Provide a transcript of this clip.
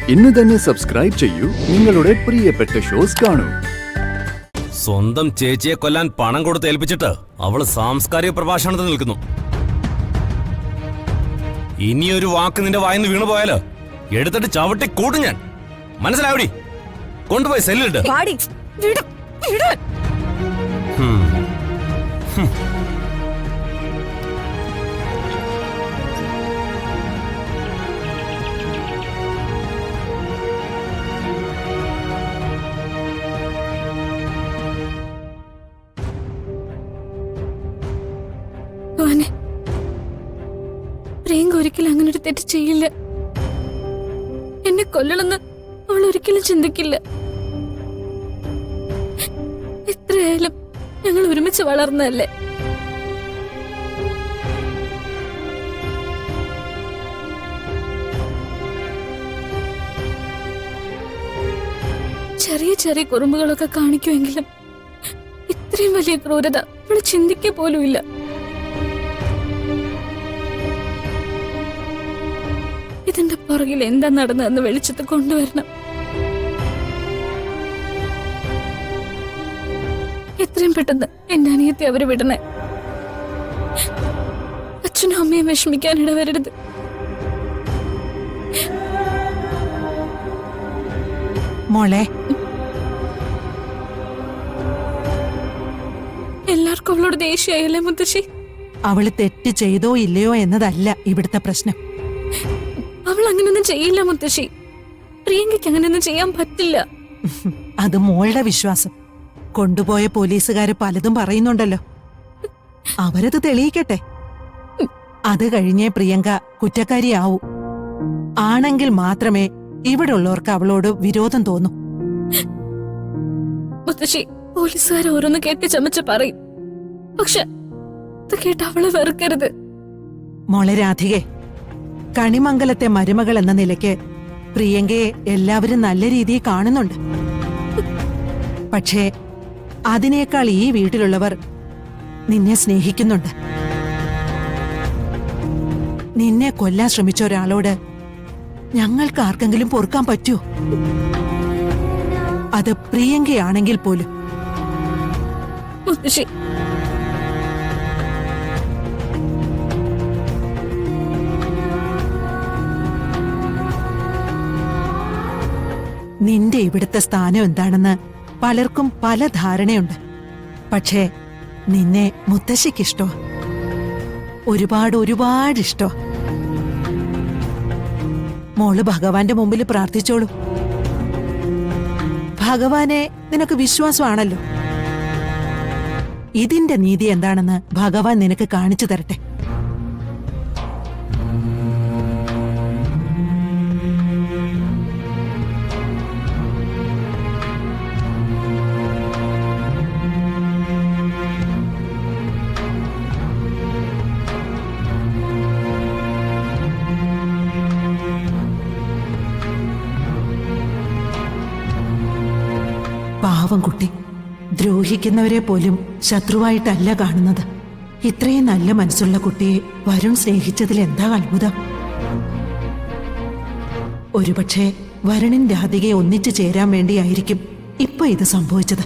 ഇന്ന് തന്നെ സബ്സ്ക്രൈബ് ചെയ്യൂ, നിങ്ങളുടെ പ്രിയപ്പെട്ട ഷോസ് കാണൂ. സ്വന്തം ചേച്ചിയെ കൊല്ലാൻ പണം കൊടുത്ത് ഏൽപ്പിച്ചിട്ട് അവള് സാംസ്കാരിക പ്രഭാഷണത്തിൽ നിൽക്കുന്നു. ഇനിയൊരു വാക്ക് നിന്റെ വായിന്ന് വീണു പോയാലോ എടുത്തിട്ട് ചവിട്ടി കൂടും ഞാൻ. മനസ്സിലാവടി? കൊണ്ടുപോയി സെല്ലിട്ട്. പ്രിയങ്ക ഒരിക്കലും അങ്ങനെ ഒരു തെറ്റ് ചെയ്യില്ല. എന്നെ കൊല്ലണമെന്ന് അവൾ ഒരിക്കലും ചിന്തിക്കില്ല. എത്രയായാലും ഞങ്ങൾ ഒരുമിച്ച് വളർന്നതല്ലേ. ചെറിയ ചെറിയ കുറുമ്പുകളൊക്കെ കാണിക്കുമെങ്കിലും ഇത്രയും വലിയ ക്രൂരത അവള് ചിന്തിക്ക പോലുമില്ല. ഇതിന്റെ പുറകിൽ എന്താ നടന്നതെന്ന് വെളിച്ചത്ത് കൊണ്ടുവരണം. എത്രയും പെട്ടെന്ന് എന്റെ അനിയത്തെ അവര് വിടണേ. അച്ഛനും അമ്മയും വിഷമിക്കാൻ ഇടവരരുത്. മോളെ, എല്ലാവർക്കും അവളോട് ദേഷ്യമായല്ലേ മുത്തശ്ശി? അവള് തെറ്റ് ചെയ്തോ ഇല്ലയോ എന്നതല്ല ഇവിടുത്തെ പ്രശ്നം. അവൾ അങ്ങനെയൊന്നും ചെയ്യില്ല മുത്തശ്ശി. പ്രിയങ്കയ്ക്ക് അങ്ങനെയൊന്നും ചെയ്യാൻ പറ്റില്ല. അത് മോളുടെ വിശ്വാസം. കൊണ്ടുപോയ പോലീസുകാര് പലതും പറയുന്നുണ്ടല്ലോ, അവരത് തെളിയിക്കട്ടെ. അത് കഴിഞ്ഞേ പ്രിയങ്ക കുറ്റക്കാരിയാവൂ. ആണെങ്കിൽ മാത്രമേ ഇവിടെ ഉള്ളവർക്ക് അവളോട് വിരോധം തോന്നൂ. മുത്തശ്ശി, പോലീസുകാർ ഓരോന്ന് കേട്ട് ചമച്ച് പറയും. പക്ഷെ അത് കേട്ട് അവളെ വെറുക്കരുത്. മോളെ രാധികെ, കണിമംഗലത്തെ മരുമകൾ എന്ന നിലയ്ക്ക് പ്രിയങ്കയെ എല്ലാവരും നല്ല രീതിയിൽ കാണുന്നുണ്ട്. പക്ഷേ അതിനേക്കാൾ ഈ വീട്ടിലുള്ളവർ നിന്നെ സ്നേഹിക്കുന്നുണ്ട്. നിന്നെ കൊല്ലാൻ ശ്രമിച്ച ഒരാളോട് ഞങ്ങൾക്ക് ആർക്കെങ്കിലും പൊറുക്കാൻ പറ്റുമോ? അത് പ്രിയങ്കയാണെങ്കിൽ പോലും. മുത്തശ്ശി, നിന്റെ ഇവിടുത്തെ സ്ഥാനം എന്താണെന്ന് പലർക്കും പല ധാരണയുണ്ട്. പക്ഷേ നിന്നെ മുത്തശ്ശിക്കിഷ്ടോ, ഒരുപാടിഷ്ടോ. മോള് ഭഗവാന്റെ മുമ്പിൽ പ്രാർത്ഥിച്ചോളൂ. ഭഗവാനെ നിനക്ക് വിശ്വാസമാണല്ലോ. ഇതിന്റെ നീതി എന്താണെന്ന് ഭഗവാൻ നിനക്ക് കാണിച്ചു തരട്ടെ. പാവം കുട്ടി, ദ്രോഹിക്കുന്നവരെ പോലും ശത്രുവായിട്ടല്ല കാണുന്നത്. ഇത്രയും നല്ല മനസ്സുള്ള കുട്ടിയെ വരുൺ സ്നേഹിച്ചതിൽ എന്താ അത്ഭുതം? ഒരുപക്ഷെ വരുണിൻ രാധികയെ ഒന്നിച്ചു ചേരാൻ വേണ്ടിയായിരിക്കും ഇപ്പൊ ഇത് സംഭവിച്ചത്.